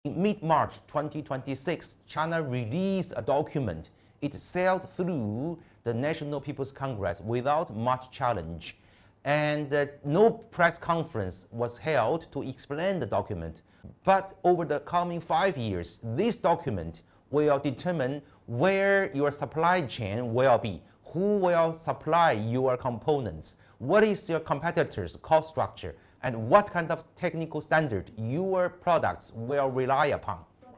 In mid-March 2026, China released a document. It sailed through the National People's Congress without much challenge, and no press conference was held to explain the document. But over the coming 5 years, this document will determine where your supply chain will be, who will supply your components, what is your competitors' cost structure, and what kind of technical standard your products will rely upon.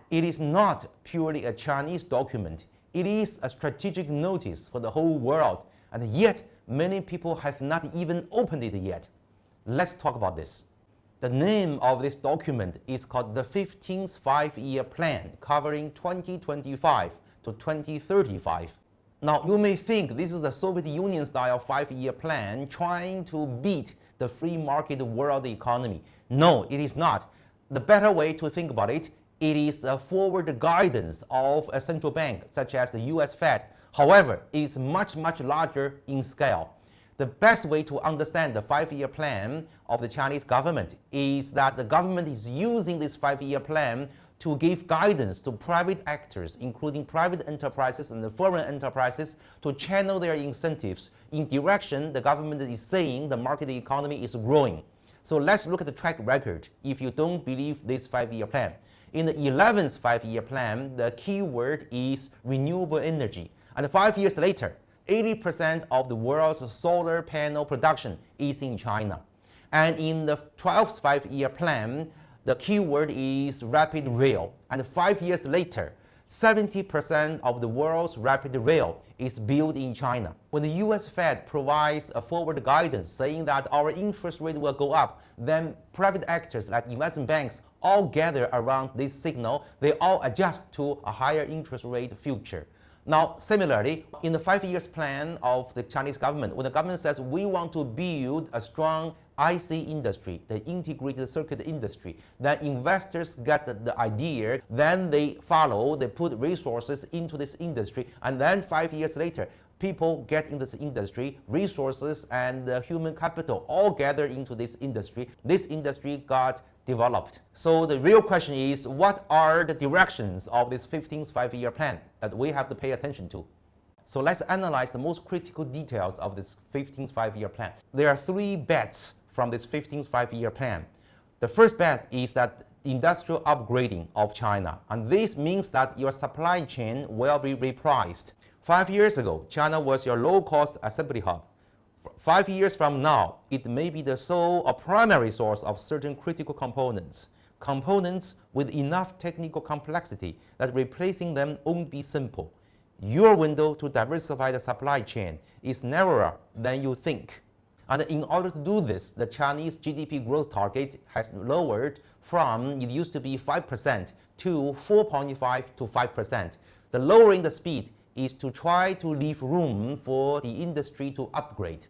It is not purely a Chinese document. It is a strategic notice for the whole world, and yet many people have not even opened it yet. Let's talk about this. The name of this document is called the 15th Five-Year Plan, covering 2025 to 2035. Now, you may think this is a Soviet Union-style 5-year plan trying to beat the free market world economy. No, it is not. The better way to think about it, it is a forward guidance of a central bank, such as the US Fed. However, it is much, much larger in scale. The best way to understand the 5-year plan of the Chinese government is that the government is using this 5-year plan to give guidance to private actors, including private enterprises and the foreign enterprises, to channel their incentives in direction the government is saying the market economy is growing. So let's look at the track record if you don't believe this 5-year plan. In the 11th 5-year plan, the key word is renewable energy. And 5 years later, 80% of the world's solar panel production is in China. And in the 12th 5-year plan, the keyword is rapid rail. And 5 years later, 70% of the world's rapid rail is built in China. When the US Fed provides a forward guidance saying that our interest rate will go up, then private actors like investment banks all gather around this signal. They all adjust to a higher interest rate future. Now, similarly, in the 5 years plan of the Chinese government, when the government says we want to build a strong IC industry, the integrated circuit industry, then investors get the idea, then they follow, they put resources into this industry, and then 5 years later, people get in this industry, resources and human capital all gather into this industry. This industry got developed. So the real question is, what are the directions of this 15th 5-year plan that we have to pay attention to? So let's analyze the most critical details of this 15th 5-year plan. There are 3 bets from this 15th 5-year plan. The first bet is that industrial upgrading of China, and this means that your supply chain will be repriced. 5 years ago, China was your low-cost assembly hub. 5 years from now, it may be the sole or primary source of certain critical components. Components with enough technical complexity that replacing them won't be simple. Your window to diversify the supply chain is narrower than you think. And in order to do this, the Chinese GDP growth target has lowered from, it used to be 5% to 4.5 to 5%. The lowering the speed is to try to leave room for the industry to upgrade.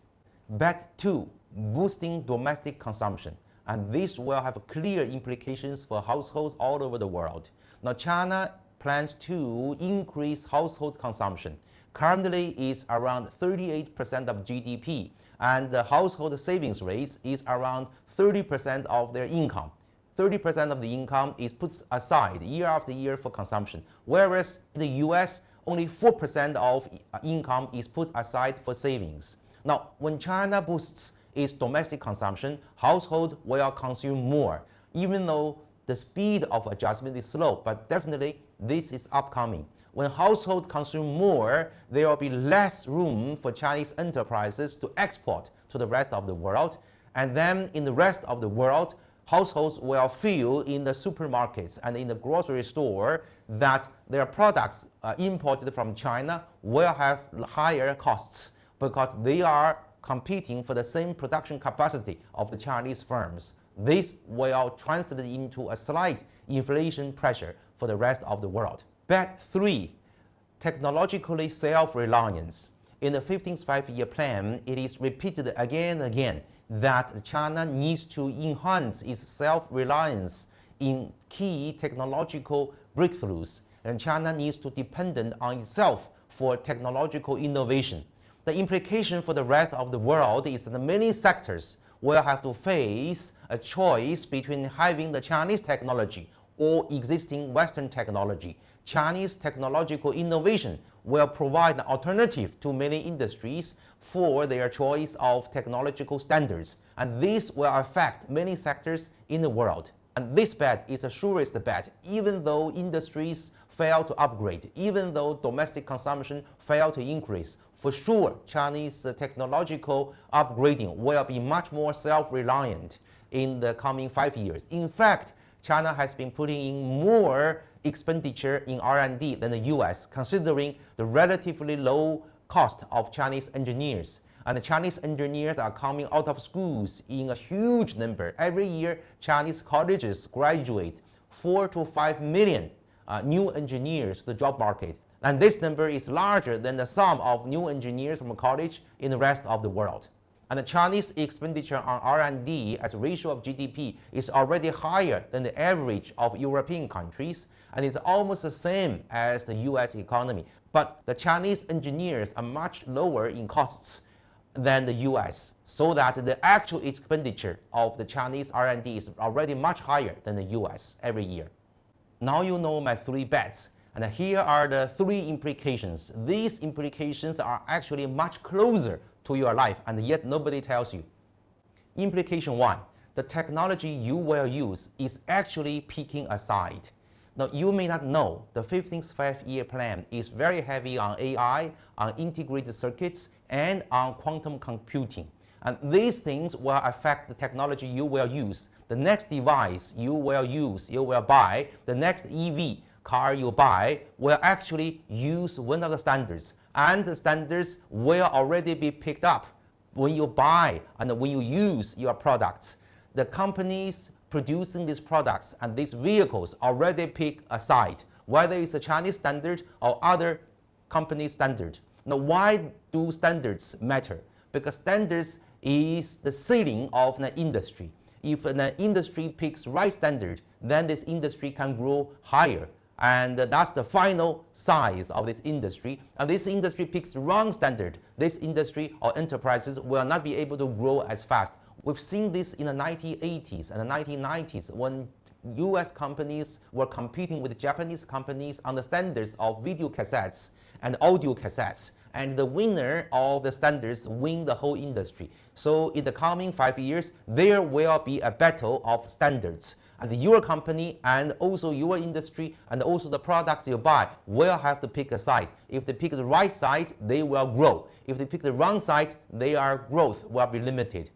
Bet 2, boosting domestic consumption. And this will have clear implications for households all over the world. Now, China plans to increase household consumption. Currently, it's around 38% of GDP, and the household savings rate is around 30% of their income. 30% of the income is put aside year after year for consumption, whereas in the US, only 4% of income is put aside for savings. Now, when China boosts its domestic consumption, households will consume more, even though the speed of adjustment is slow, but definitely this is upcoming. When households consume more, there will be less room for Chinese enterprises to export to the rest of the world. And then in the rest of the world, households will feel in the supermarkets and in the grocery store that their products imported from China will have higher costs because they are competing for the same production capacity of the Chinese firms. This will translate into a slight inflation pressure for the rest of the world. Bet 3, technologically self-reliance. In the 15th 5-year plan, it is repeated again and again that China needs to enhance its self-reliance in key technological breakthroughs, and China needs to depend on itself for technological innovation. The implication for the rest of the world is that many sectors will have to face a choice between having the Chinese technology or existing Western technology. Chinese technological innovation will provide an alternative to many industries for their choice of technological standards, and this will affect many sectors in the world. And this bet is the surest bet, even though industries fail to upgrade, even though domestic consumption fail to increase. For sure, Chinese technological upgrading will be much more self-reliant in the coming 5 years. In fact, China has been putting in more expenditure in R&D than the US, considering the relatively low cost of Chinese engineers. And the Chinese engineers are coming out of schools in a huge number. Every year, Chinese colleges graduate 4 to 5 million new engineers to the job market. And this number is larger than the sum of new engineers from college in the rest of the world. And the Chinese expenditure on R&D as a ratio of GDP is already higher than the average of European countries, and it's almost the same as the US economy. But the Chinese engineers are much lower in costs than the US, so that the actual expenditure of the Chinese R&D is already much higher than the US every year. Now you know my 3 bets, and here are the 3 implications. These implications are actually much closer to your life, and yet nobody tells you. Implication 1, the technology you will use is actually peaking aside. Now, you may not know, the 15th Five-Year Plan is very heavy on AI, on integrated circuits, and on quantum computing. And these things will affect the technology you will use. The next device you will use, you will buy, the next EV car you buy will actually use one of the standards. And the standards will already be picked up when you buy and when you use your products. The companies producing these products and these vehicles already pick a side, whether it's a Chinese standard or other company standard. Now, why do standards matter? Because standards is the ceiling of an industry. If an industry picks right standard, then this industry can grow higher. And that's the final size of this industry. And this industry picks the wrong standard, this industry or enterprises will not be able to grow as fast. We've seen this in the 1980s and the 1990s when US companies were competing with Japanese companies on the standards of video cassettes and audio cassettes. And the winner of the standards win the whole industry. So in the coming 5 years, there will be a battle of standards. And your company and also your industry and also the products you buy will have to pick a side. If they pick the right side, they will grow. If they pick the wrong side, their growth will be limited.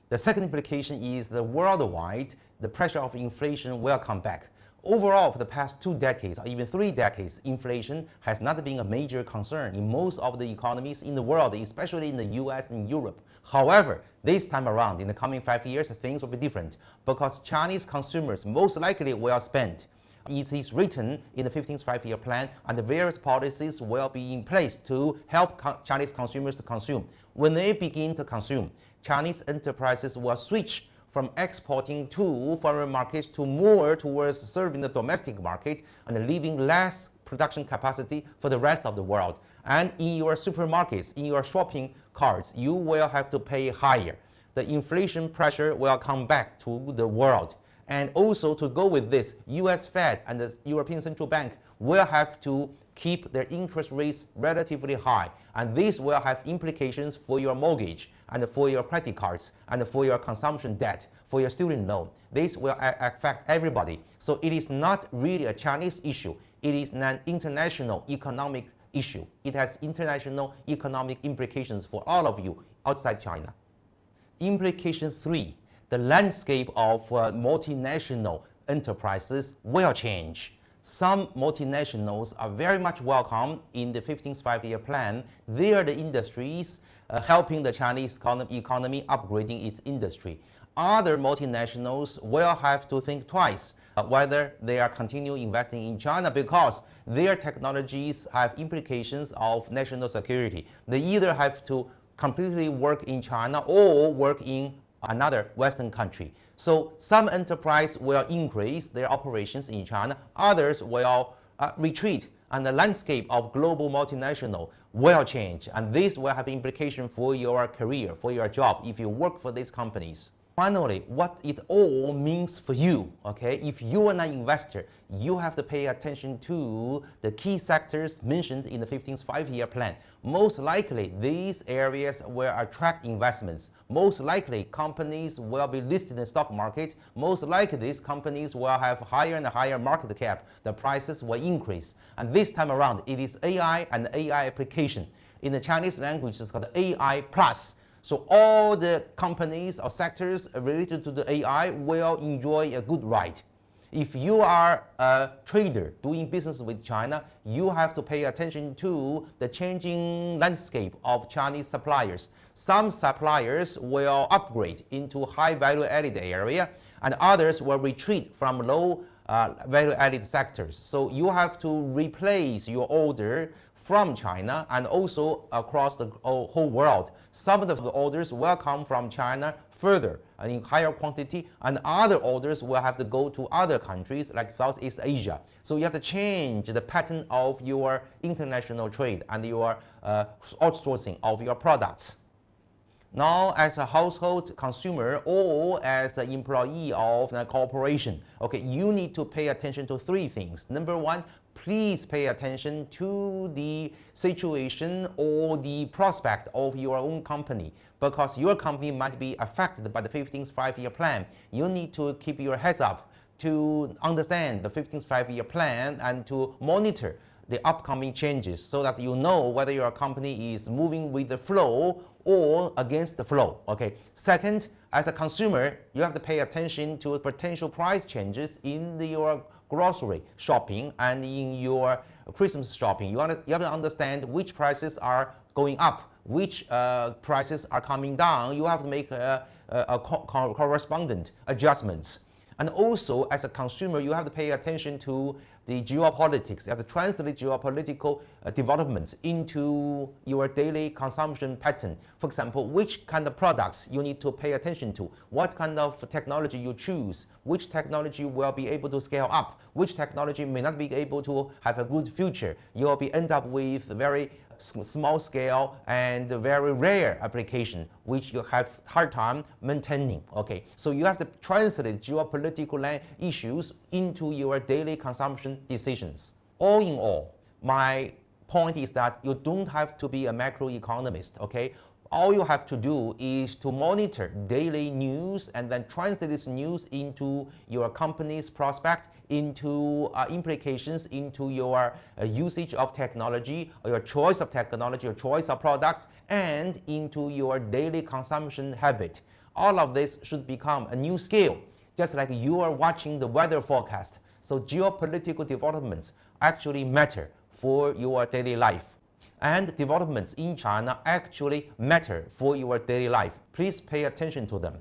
The second implication is that worldwide, the pressure of inflation will come back. Overall, for the past 2 decades or even 3 decades, inflation has not been a major concern in most of the economies in the world, especially in the US and Europe. However, this time around, in the coming 5 years, things will be different because Chinese consumers most likely will spend. It is written in the 15th Five-Year Plan, and the various policies will be in place to help Chinese consumers to consume. When they begin to consume, Chinese enterprises will switch from exporting to foreign markets to more towards serving the domestic market and leaving less production capacity for the rest of the world. And in your supermarkets, in your shopping carts, you will have to pay higher. The inflation pressure will come back to the world. And also to go with this, US Fed and the European Central Bank will have to keep their interest rates relatively high. And this will have implications for your mortgage and for your credit cards and for your consumption debt, for your student loan. This will affect everybody. So it is not really a Chinese issue. It is an international economic issue. It has international economic implications for all of you outside China. Implication 3, the landscape of multinational enterprises will change. Some multinationals are very much welcome in the 15th Five-Year Plan. They are the industries helping the Chinese economy upgrading its industry. Other multinationals will have to think twice whether they are continue investing in China because their technologies have implications of national security. They either have to completely work in China or work in another Western country. So some enterprise will increase their operations in China, others will retreat, and the landscape of global multinational will change. And this will have implication for your career, for your job, if you work for these companies. Finally, what it all means for you, okay? If you are an investor, you have to pay attention to the key sectors mentioned in the 15th five-year plan. Most likely, these areas will attract investments. Most likely, companies will be listed in the stock market. Most likely, these companies will have higher and higher market cap. The prices will increase. And this time around, it is AI and AI application. In the Chinese language, it's called AI plus. So all the companies or sectors related to the AI will enjoy a good ride. If you are a trader doing business with China, you have to pay attention to the changing landscape of Chinese suppliers. Some suppliers will upgrade into high value added area, and others will retreat from low value added sectors. So you have to replace your order from China and also across the whole world. Some of the orders will come from China further and in higher quantity, and other orders will have to go to other countries like Southeast Asia. So you have to change the pattern of your international trade and your outsourcing of your products. Now, as a household consumer or as an employee of a corporation, okay, you need to pay attention to three things. Number one, please pay attention to the situation or the prospect of your own company, because your company might be affected by the 15th five-year plan. You need to keep your heads up to understand the 15th five-year plan and to monitor the upcoming changes so that you know whether your company is moving with the flow or against the flow. Okay. Second, as a consumer, you have to pay attention to potential price changes in your grocery shopping and in your Christmas shopping. You have to understand which prices are going up, which prices are coming down. You have to make correspondent adjustments. And also, as a consumer, you have to pay attention to the geopolitics. You have to translate geopolitical developments into your daily consumption pattern. For example, which kind of products you need to pay attention to, what kind of technology you choose, which technology will be able to scale up, which technology may not be able to have a good future. You will end up with very small scale and very rare application which you have hard time maintaining. Okay, so you have to translate geopolitical issues into your daily consumption decisions. All in all, my point is that you don't have to be a macroeconomist. Okay, all you have to do is to monitor daily news and then translate this news into your company's prospect, into implications into your usage of technology, or your choice of technology, your choice of products, and into your daily consumption habit. All of this should become a new skill, just like you are watching the weather forecast. So geopolitical developments actually matter for your daily life. And developments in China actually matter for your daily life. Please pay attention to them.